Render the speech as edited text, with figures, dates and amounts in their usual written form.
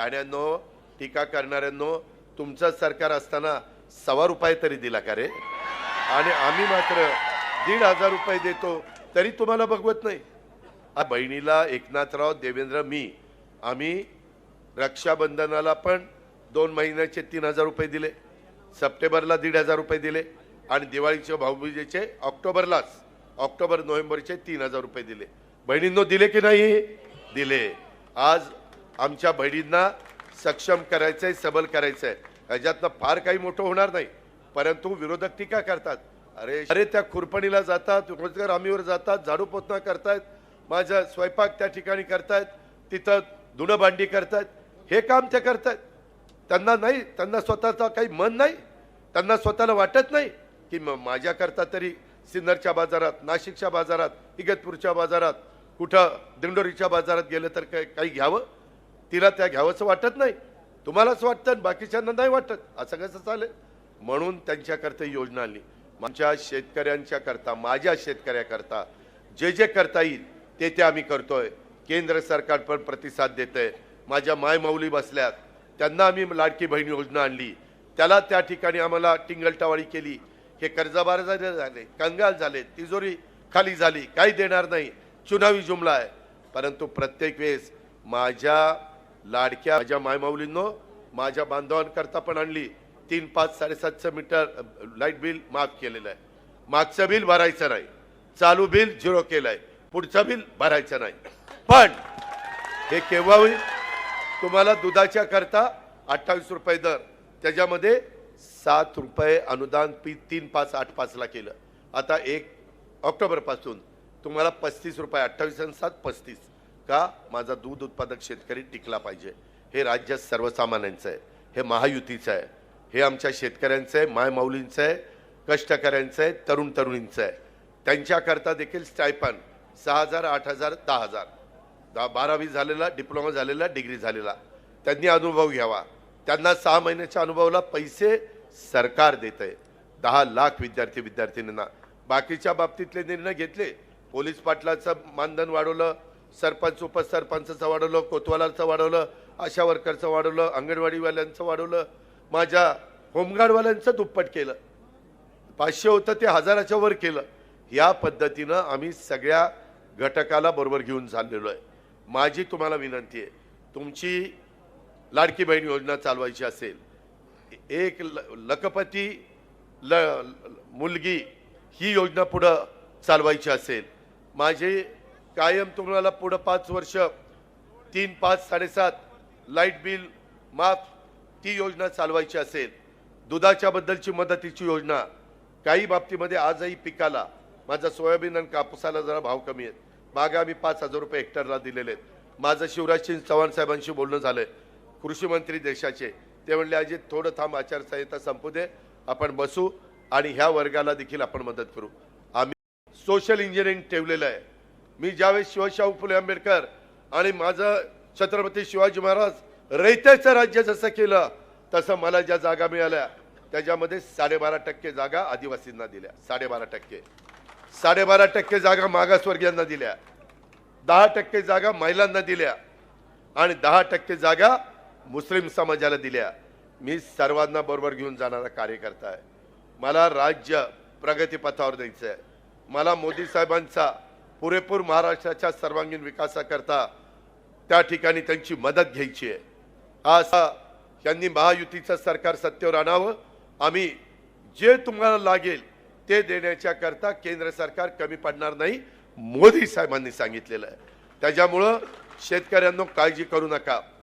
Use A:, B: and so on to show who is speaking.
A: शहाण्यांनो, टीका करणाऱ्यांनो, तुमचं सरकार असताना ₹1.25 तरी दिला का रे? आणि आम्ही मात्र 1,500 रुपये देतो तरी तुम्हाला बघवत नाही. बहिणीला एकनाथराव, देवेंद्र, मी आम्ही रक्षाबंधनाला पण 2 महिन्याचे 3,000 रुपये दिले, सप्टेंबरला 1,500 रुपये दिले आणि दिवाळीच्या भाऊबीजेचे ऑक्टोबर नोव्हेंबरचे 3,000 रुपये दिले. बहिणींनो दिले की नाही? दिले. आज आमच्या बहिणींना सक्षम करायचंय, सबल करायचंय. ह्याच्यातनं फार काही मोठं होणार नाही, परंतु विरोधक टीका करतात. अरे त्या खुरपणीला जातात, रोजगार हमीवर जातात, झाडू पोतना करतायत, माझा स्वयंपाक त्या ठिकाणी करतायत, तिथं धुणं भांडी करतायत, हे काम ते करतायत. त्यांना नाही, त्यांना स्वतःचा काही मन नाही, त्यांना स्वतःला वाटत नाही की माझ्याकरता तरी सिन्नरच्या बाजारात, नाशिकच्या बाजारात, इगतपूरच्या बाजारात, कुठं दिंडोरीच्या बाजारात गेलं तर काही घ्यावं. तिला त्या घ्यावंसं वाटत नाही, तुम्हालाच वाटतं, बाकीच्यांना नाही वाटत. असं कसं चालेल? म्हणून त्यांच्याकरता योजना आणली. आमच्या शेतकऱ्यांच्या करता, माझ्या शेतकऱ्याकरता जे जे करता येईल ते आम्ही करतोय. केंद्र सरकार पण प्रतिसाद देतंय. माझ्या मायमाऊली बसल्यात, त्यांना आम्ही लाडकी बहीण योजना आणली, त्याला त्या ठिकाणी आम्हाला टिंगलटावाळी केली. हे कर्जबार झाले, कंगाल झाले, तिजोरी खाली झाली, काही देणार नाही, चुनावी जुमला आहे. परंतु प्रत्येक वेळेस माझ्या लाडक्या माझ्या मायमाऊलींनो, माझ्या बांधवांकरता पण आणली. 3, 5, 750 मीटर लाईट बिल माफ केलेलं आहे. मागचं बिल भरायचं नाही, चालू बिल 0 केलंय, पुढचं बिल भरायचं नाही. पण हे केव्हा होईल? तुम्हाला दुधाच्या करता 28 रुपये दर, त्याच्यामध्ये 7 रुपये अनुदान 3, 5, 8, 5 ला केलं. आता 1 ऑक्टोबर पासून तुम्हाला 35 रुपये, 28 आणि 7 35. का? माझा दूध उत्पादक शेतकरी टिकला पाहिजे. हे राज्य सर्वसामान्यांचं आहे, हे महायुतीचं आहे, हे आमच्या शेतकऱ्यांचं आहे, मायमाऊलींचं आहे, कष्टकऱ्यांचं आहे, तरुण तरुणींचं आहे. त्यांच्याकरता देखील स्टायपन 6,000, 8,000, 10,000, 12वी झालेला, डिप्लोमा झालेला, डिग्री झालेला, त्यांनी अनुभव घ्यावा. त्यांना 6 महिन्याच्या अनुभवाला पैसे सरकार देत आहे. 10 लाख विद्यार्थ्यांना. बाकीच्या बाबतीतले निर्णय घेतले. पोलीस पाटलाचं मानधन वाढवलं, सरपंच उपसरपंचाचं वाढवलं, कोतवालाचं वाढवलं, आशा वर्करचं वाढवलं, अंगणवाडीवाल्यांचं वाढवलं, माझ्या होमगार्डवाल्यांचं दुप्पट केलं. 500 होतं ते 1000च्या वर केलं. या पद्धतीनं आम्ही सगळ्या घटकाला बरोबर घेऊन चाललेलो आहे. माझी तुम्हाला विनंती आहे, तुमची लाडकी बहीण योजना चालवायची असेल, एक लखपती मुलगी ही योजना पुढं चालवायची असेल, माझे कायम तुम्हाला पुढं 5 वर्ष 3, 5, 7.5 लाईट बिल माफ ती योजना चालवायची असेल, दुधाच्या बद्दलची मदतीची योजना, काही बाबतीमध्ये आजही पिकाला माझा सोयाबीन आणि कापूसाला जरा भाव कमी आहेत, मागे आम्ही 5,000 रुपये हेक्टरला दिलेले आहेत. माझं शिवराजसिंग चव्हाण साहेबांशी बोलणं झालंय, कृषी मंत्री देशाचे. ते म्हणले अजित थोडं थांब, आचारसंहिता संपू दे, आपण बसू आणि ह्या वर्गाला देखील आपण मदत करू. आम्ही सोशल इंजिनिअरिंग ठेवलेलं आहे. मी ज्यावेळेस शिवशाहू फुले आंबेडकर आणि माझं छत्रपती शिवाजी महाराज रयतेचं राज्य जसं केलं, तसं मला ज्या जागा मिळाल्या त्याच्यामध्ये 12.5% जागा आदिवासींना दिल्या. 12.5% जागा मागासवर्गीयांना दिल्या, 10% जागा महिलांना दिल्या आणि 10% जागा मुस्लिम समाजाला दिल्या. मी सर्वांना बरोबर घेऊन जाणारा कार्यकर्ता आहे. मला राज्य प्रगतीपथावर द्यायचं आहे. मला मोदी साहेबांचा पुरेपूर महाराष्ट्राच्या सर्वांगीण विकासाकरता त्या ठिकाणी त्यांची मदत घ्यायची आहे. आज यांनी महायुतीचं सरकार सत्तेवर आणावं. आम्ही जे तुम्हाला लागेल ते देण्याच्या करता केंद्र सरकार कमी पडणार नाही, मोदी साहेबांनी सांगितलेलं आहे. त्याच्यामुळं शेतकऱ्यांनो काळजी करू नका.